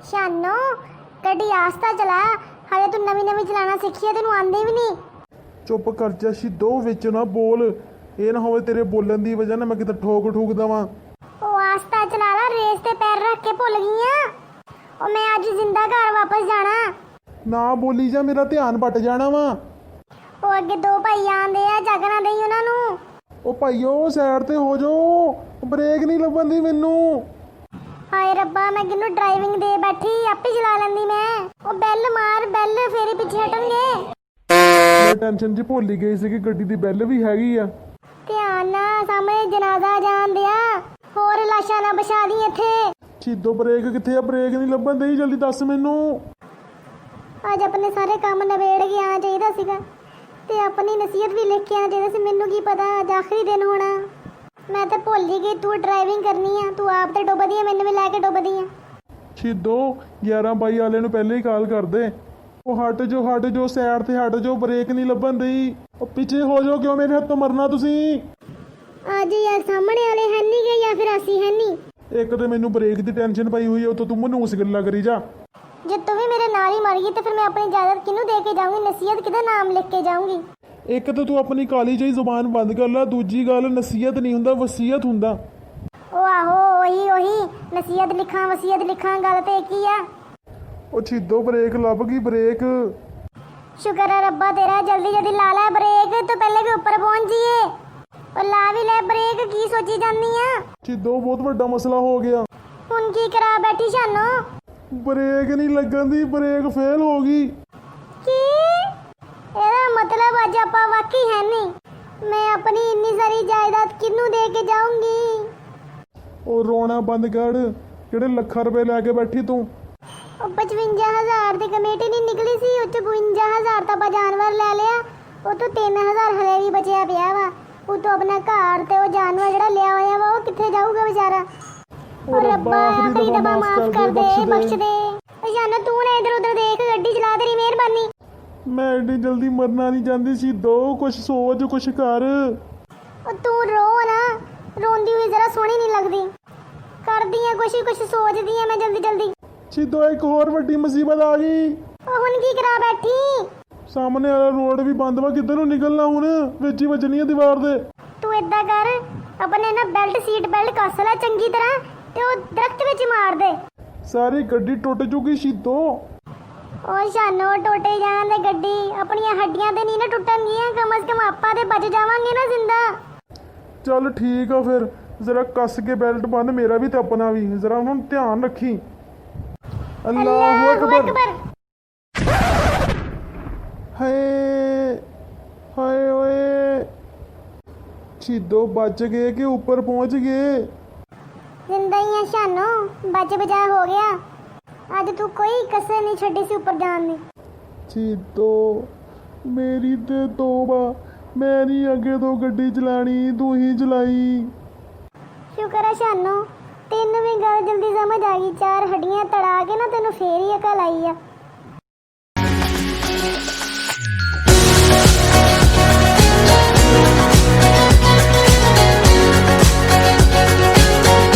शानो गड्डी आस्ता चला, हले तू नवी नवी चलाना सीखी है, तेनू आंदी भी नहीं। चुप कर जा सिद्धो, विच ना बोल। ये ना होवे तेरे बोलन दी वजह ना मैं किते ठोक ठूक देवां। ओ आस्ता चला ला, रेस ते पैर रख के भुल गई हां। ओ मैं अज जिंदा घर वापस जाना। ना बोली जा, मेरा ध्यान बट जाना वा। ओ अगे दो भाई आंदे आ, जगना दई उन्हां नू। ओ भाईओ साइड ते हो जाओ, ब्रेक नहीं लभन दी मैनू। हाय रब्बा, मैं किन्नू ड्राइविंग दे बैठी, आपे चला लैंदी मैं। ओ बैल मार, बैल फेरे पीछे हटणगे। मैं टेंशन च भुल ही गई सी कि गड्डी दी बैल भी हैगी आ। ध्यान ना, सामने जनाजा जान दिया, होर लाशां ना बछा दी इत्थे। सिद्धो ब्रेक किथे आ? ब्रेक नहीं लभन दी, जल्दी दस मैनू। अज अपने सारे काम नवेड़ के आना चाहिए सीगा, ते अपनी नसीहत भी लिख के आना चाहिए सी। मैनू की पता अज आखिरी दिन होना। मैं तो भुल ही गई तू ड्राइविंग करनी है, तू आप तो डुबदी है, मैनू भी लैके डुबदी है। सिद्धो 11 22 वाले नू पहले ही कॉल कर दे। ओ हट जो साइड ते हट जो, ब्रेक नहीं लभन दी। ओ पीछे हो जाओ, क्यों मेरे हाथों मरना तुसी? आज यार सामने वाले है नहीं गए या फिर असी है नहीं। एक तो मैनू ब्रेक दी टेंशन पई हुई है, तो तू मनूस गल्ला करी जा। जे तू भी मेरे नाल ही मर गई तो फिर मैं अपनी जायदाद किनू दे के जाऊंगी, नसीहत किदा नाम लिख के जाऊंगी। एक तो तू अपनी काली जी जुबान बंद कर ला, दूजी गल नसीहत नहीं हुंदा, वसीयत हुंदा। ओ आहो, ओही नसीहत लिखा वसीयत लिखा, गल ते एक ही आ। ओ सिद्धो ब्रेक लभ गई, ब्रेक। शुक्र है रब्बा तेरा, जल्दी जल्दी ला ला ब्रेक, तो पहले के ऊपर पहुंच जाइए। और ला भी ले ब्रेक, की सोची जानी आ? सिद्धो बहुत बड़ा मसला हो गया। हुन की करा बैठी शानो? ब्रेक नहीं लगन दी, ब्रेक फेल हो गई। की एदा मतलब अज आपा वाकई है नहीं। मैं अपनी इन्नी सारी जायदाद किन्नू दे के जाऊंगी? ओ रोना बंद कर, किहड़े लाखां रुपए लैके बैठी तू? 55,000 की कमेटी नहीं निकली सी, 52,000 तो जानवर ले लिया, वो तो 3,000 हले भी बचिया पिया वा। वो तो अपना घर ते वो जानवर जड़ा लिया होया वा, वो किथे जाऊगा बेचारा? ओ रब्बा आखिरी दफा माफ कर दे, बख्श दे। जानो तू ना इधर उधर देख, गड्डी चला, तेरी मेहरबानी। मैं एडी जल्दी मरना नहीं चाहती सिद्धो, कुछ सोच कुछ कर। तू रो ना, रोंदी हुई जरा सोहनी नहीं लगदी। करदी है कुछ सोचदी है मैं जल्दी जल्दी। सिद्धो एक और बड़ी मुसीबत आ गई। हुन की करा बैठी? सामने वाला रोड भी बंद वा, किधर नूं निकलना हुण? विच ही वजनी है दीवार दे। तू इदा कर, अपने ना बेल्ट सीट बेल्ट कस ला चंगी तरह, ते ओ दरख्त विच मार दे। सारी गड्डी टुट चुकी सिद्धो। ओ शानो टोटे जान दे गड्डी, अपनी हड्डियां ते नहीं ना टुटणगियां, कम से कम आपा ते बच जावांगे ना जिंदा। चल ठीक है फिर, जरा कस के बेल्ट बंद, मेरा भी ते अपना भी। जरा हुण ध्यान रखी। अल्लाहु अकबर। हाय हाय ओए, सिद्धो बच गए कि ऊपर पहुंच गए? जिंदा ही है शानो, बच बचा हो गया। आज तू कोई कसर नहीं छड़ी सी ऊपर जान दी। सिद्धो मेरी ते तौबा, मैं नहीं अगे तो गड्डी चलानी, तू ही चलाई। शुक्र है शानो, तेन भी गल जल्दी समझ आ गई। 4 हड्डियां तड़ा के ना तेन फेर ही अकल आई आ।